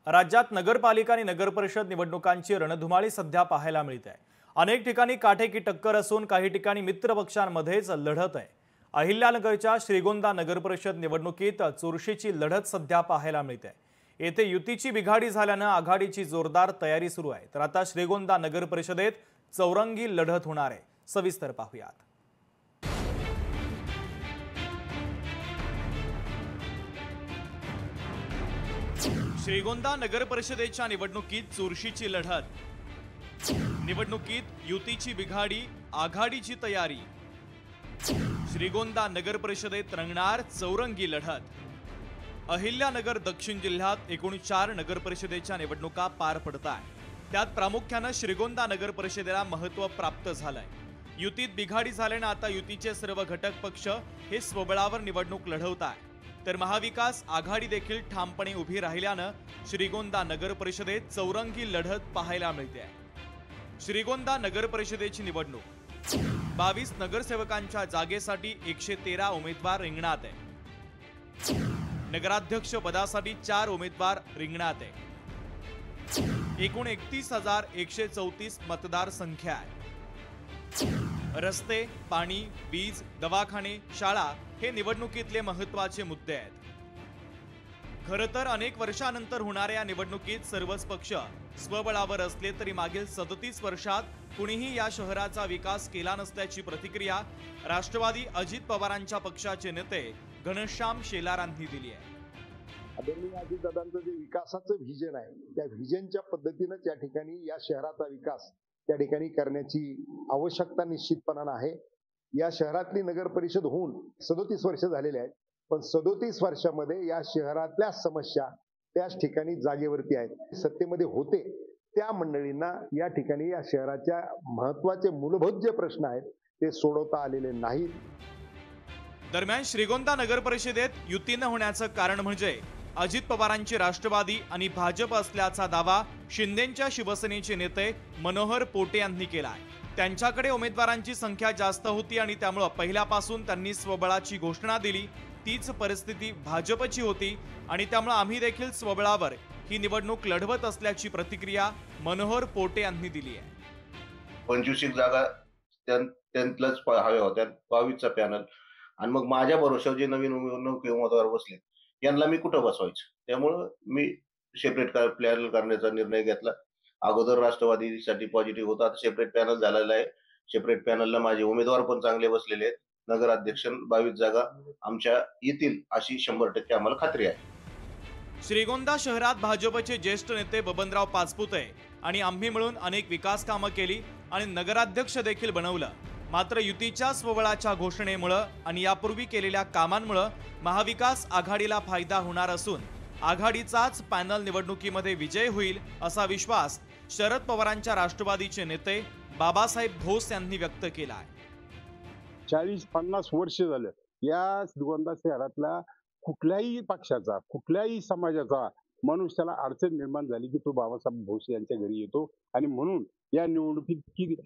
राज्यात नगरपालिका आणि नगरपरिषद निवडणुकांची रणधुमाळी सध्या पाहायला मिळते आहे। अनेक ठिकाणी काटेकी टक्कर असून काही ठिकाणी मित्रपक्षांमध्येच लढत आहे। अहिल्यानगरच्या श्रीगोंदा नगरपरिषद निवडणुकीत चुरशीची लढत सध्या पाहायला मिळते आहे। येथे युतीची बिघाडी झाल्याने आघाडीची जोरदार तयारी सुरू आहे। तर आता श्रीगोंदा नगरपरिषदेत चौरंगी लढत होणार आहे। सविस्तर पाहूयात। श्रीगोंदा नगरपरिषदेच्या निवडणुकीत चुरशीची लढत। निवडणुकीत युतीची बिघाडी, आघाडीची तयारी। श्रीगोंदा नगरपरिषदेत रंगणार चौरंगी लढत। अहिल्यानगर दक्षिण जिल्ह्यात एकूण 4 नगरपरिषदेच्या निवडणुका पार पडतात। त्यात प्रामुख्याने श्रीगोंदा नगरपरिषदेला महत्त्व प्राप्त झालंय। युतीत बिघाडी झाल्याने आता युतीचे सर्व घटक पक्ष हे स्वबळावर निवडणूक लढवतात। तर महाविकास आघाडी देखील ठामपणे उभी राहिल्याने श्रीगोंदा नगरपरिषदेत चौरंगी लढत पाहायला मिळते आहे। श्रीगोंदा नगरपरिषदेची निवडणूक 22 नगरसेवकांच्या जागेसाठी 113 उमेदवार रिंगणात आहे। नगराध्यक्ष पदासाठी 4 उमेदवार रिंगणात आहे। एकूण 31,134 मतदार संख्या आहे। रस्ते, पाणी, वीज, दवाखाने, शाळा हे निवडणुकीतले महत्त्वाचे मुद्दे आहेत। खरं तर अनेक वर्षांनंतर होणाऱ्या या निवडणुकीत सर्वच पक्ष स्वबळावर असले तरी मागील 37 वर्षात कुणीही या शहराचा विकास केला नसल्याची प्रतिक्रिया राष्ट्रवादी अजित पवारांच्या पक्षाचे नेते घनश्याम शेलारांनी दिली आहे। आदरणीय अजितदादांचं जे विकासाचं व्हिजन आहे त्या व्हिजनच्या पद्धतीने त्या ठिकाणी या शहराचा विकास त्या ठिकाणी करण्याची आवश्यकता निश्चितपणाने आहे। या शहरातली नगर परिषद होऊन 37 वर्ष झालेले आहेत, पण 37 वर्षामध्ये या शहरातल्या समस्या त्याच ठिकाणी जागेवरती आहेत। सत्तेमध्ये होते त्या मंडळींना या ठिकाणी या शहराच्या महत्त्वाचे मूलभूत जे प्रश्न आहेत ते सोडवता आलेले नाहीत। दरम्यान श्रीगोंदा नगर परिषदेत युतीनं होण्याचं कारण म्हणजे अजित पवारांची राष्ट्रवादी आणि भाजप असल्याचा दावा शिंदेंच्या शिवसेनेचे नेते मनोहर पोटे यांनी केला आहे। त्यांच्याकडे उमेदवारांची संख्या जास्त होती आणि त्यामुळे पहिल्यापासून त्यांनी स्वबळाची घोषणा दिली। तीच परिस्थिती भाजपची होती आणि त्यामुळे आम्ही देखील स्वबळावर ही निवडणूक लढवत असल्याची प्रतिक्रिया मनोहर पोटे यांनी दिली आहे। 25 जागा त्यांतल्याच हव्या होत्या, 22चा पॅनल, आणि मग माझ्या भरोश्यावर जे नवीन उमेदवार बसले यांना मी कुठं बसवायचं, त्यामुळे मी सेपरेट पॅनल करण्याचा निर्णय घेतला। अगोदर राष्ट्रवादीसाठी पॉझिटिव्ह होता, आता सेपरेट पॅनल झालेला आहे। सेपरेट पॅनलला माझे उमेदवार पण चांगले बसलेले आहेत। नगराध्यक्ष 22 जागा आमच्या येतील अशी 100% आम्हाला खात्री आहे। श्रीगोंदा शहरात भाजपचे ज्येष्ठ नेते बबनराव पाचपुते आणि आम्ही मिळून अनेक विकास कामं केली आणि नगराध्यक्ष देखील बनवलं। मात्र युतीच्या स्वबळाच्या घोषणेमुळे आणि यापूर्वी केलेल्या कामांमुळे महाविकास आघाडीला फायदा होणार असून आघाडीचाच पॅनल निवडणुकीमध्ये विजय होईल असा विश्वास शरद पवारांच्या राष्ट्रवादीचे नेते बाबासाहेब भोस यांनी व्यक्त केला आहे। 40-50 वर्ष झालं या श्रीगोंदा शहरातला कुठल्याही पक्षाचा, कुठल्याही समाजाचा मनुष्याला अडचण निर्माण झाली की तो बाबासाहेब भोसे यांच्या घरी येतो आणि म्हणून या निवडणुकीत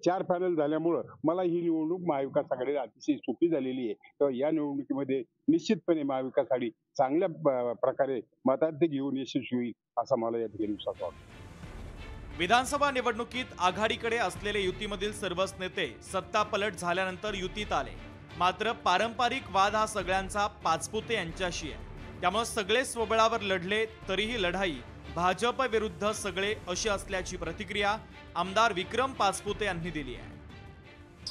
4 पॅनल झाल्यामुळं मला ही निवडणूक महाविकास आघाडीला अतिशय सोपी झालेली आहे। तर या निवडणुकीमध्ये निश्चितपणे महाविकास आघाडी चांगल्या प्रकारे मताधिक्य घेऊन यशस्वी होईल असा मला या ठिकाणी विश्वास वाटतो। विधानसभा निवडणुकीत आघाडीकडे असलेले युतीमधील सर्वच नेते सत्ता पलट झाल्यानंतर युतीत आले। मात्र पारंपरिक वाद हा सगळ्यांचा पाचपुते यांच्याशी आहे। त्यामुळे सगळे स्वबळावर लढले तरीही लढाई भाजप विरुद्ध सगळे अशी असल्याची प्रतिक्रिया आमदार विक्रम पाचपुते यांनी दिली आहे।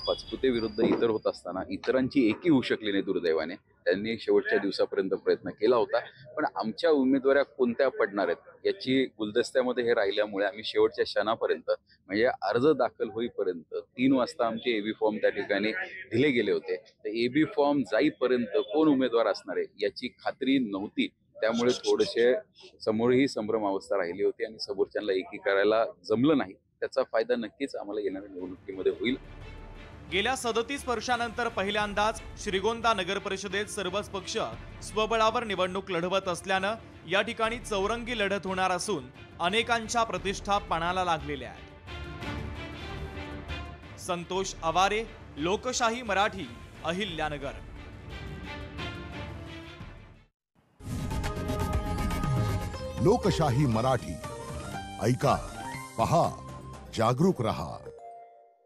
पाचपुते विरुद्ध इतर होत असताना इतरांची एकी होऊ शकली नाही दुर्दैवाने। त्यांनी शेवटच्या दिवसापर्यंत प्रयत्न केला होता, पण आमच्या उमेदवाऱ्या कोणत्या पडणार आहेत याची गुलदस्त्यामध्ये हे राहिल्यामुळे आम्ही शेवटच्या क्षणापर्यंत म्हणजे अर्ज दाखल होईपर्यंत 3 वाजता आमचे एबी फॉर्म त्या ठिकाणी दिले गेले होते। तर एबी फॉर्म जाईपर्यंत कोण उमेदवार असणार आहे याची खात्री नव्हती। त्यामुळे थोडेसे समोरही संभ्रम अवस्था राहिली होती आणि समोरच्यांना एकी करायला जमलं नाही। त्याचा फायदा नक्कीच आम्हाला येणाऱ्या निवडणुकीमध्ये होईल। गेल्या 37 वर्षांनंतर पहिल्यांदाच श्रीगोंदा नगर परिषदेत सर्वच पक्ष स्वबळावर निवडणूक लढवत असल्यानं या ठिकाणी चौरंगी लढत होणार असून अनेकांच्या प्रतिष्ठा पणाला लागलेल्या आहेत। संतोष आवारे, लोकशाही मराठी, अहिल्यानगर। लोकशाही मराठी ऐका, पहा, जागरूक रहा.